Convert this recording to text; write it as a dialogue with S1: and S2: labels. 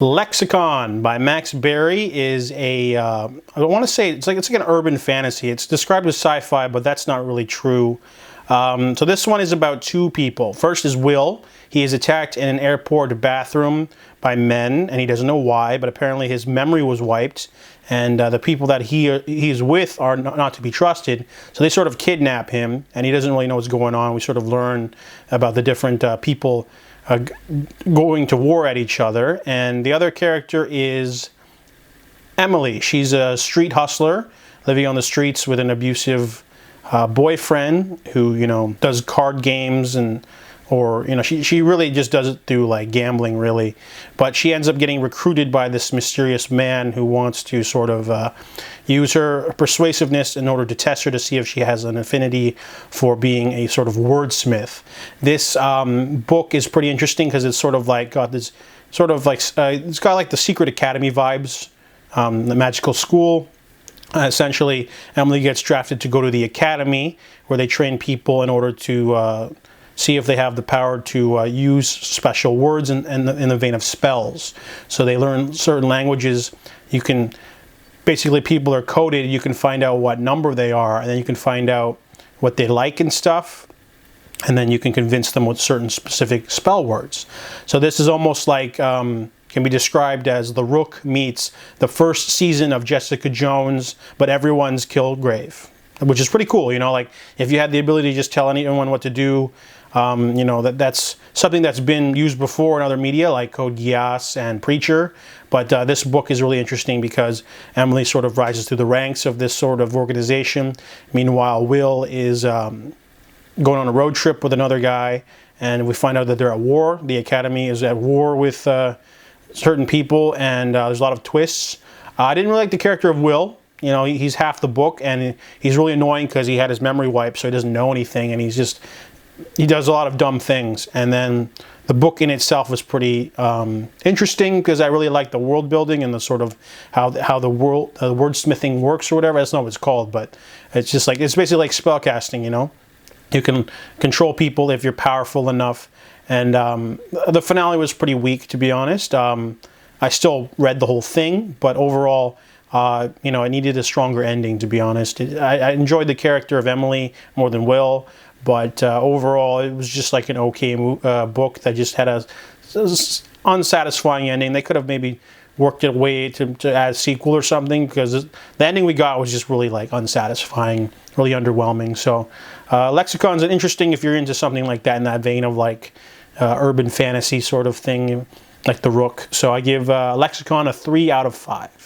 S1: Lexicon by Max Berry is a, I want to say, it's like an urban fantasy. It's described as sci-fi, but that's not really true. So this one is about two people. First is Will. He is attacked in an airport bathroom by men, and he doesn't know why, but apparently his memory was wiped, and the people that he's with are not to be trusted. So they sort of kidnap him, and he doesn't really know what's going on. We sort of learn about the different people going to war at each other. And the other character is Emily. She's a street hustler living on the streets with an abusive boyfriend who, you know, does card games or she really just does it through like gambling, really. But she ends up getting recruited by this mysterious man who wants to sort of use her persuasiveness in order to test her to see if she has an affinity for being a sort of wordsmith. This book is pretty interesting because it's sort of like got this sort of like it's got like the Secret Academy vibes, the magical school. Essentially, Emily gets drafted to go to the academy where they train people in order to see if they have the power to use special words in the vein of spells. So they learn certain languages. You can, basically people are coded, you can find out what number they are, and then you can find out what they like and stuff, and then you can convince them with certain specific spell words. So this is almost like, can be described as The Rook meets the first season of Jessica Jones, but everyone's Kilgrave, which is pretty cool. You know, like if you had the ability to just tell anyone what to do, you know, that's something that's been used before in other media like Code Geass and Preacher. But this book is really interesting because Emily sort of rises through the ranks of this sort of organization. Meanwhile, Will is going on a road trip with another guy, and we find out that they're at war. The Academy is at war with certain people, and there's a lot of twists. I didn't really like the character of Will. You know, he's half the book, and he's really annoying because he had his memory wiped, so he doesn't know anything, and he does a lot of dumb things. And then the book in itself was pretty interesting because I really like the world building and the sort of how the wordsmithing works or whatever. That's not what it's called, but it's just like, it's basically like spellcasting, you know. You can control people if you're powerful enough. And the finale was pretty weak, to be honest. I still read the whole thing, but overall, you know, I needed a stronger ending, to be honest. I enjoyed the character of Emily more than Will, but overall, it was just like an okay book that just had a unsatisfying ending. They could have maybe worked it away to add a sequel or something, because the ending we got was just really like unsatisfying, really underwhelming. So Lexicon's an interesting if you're into something like that, in that vein of like urban fantasy sort of thing, like The Rook. So I give Lexicon a 3 out of 5.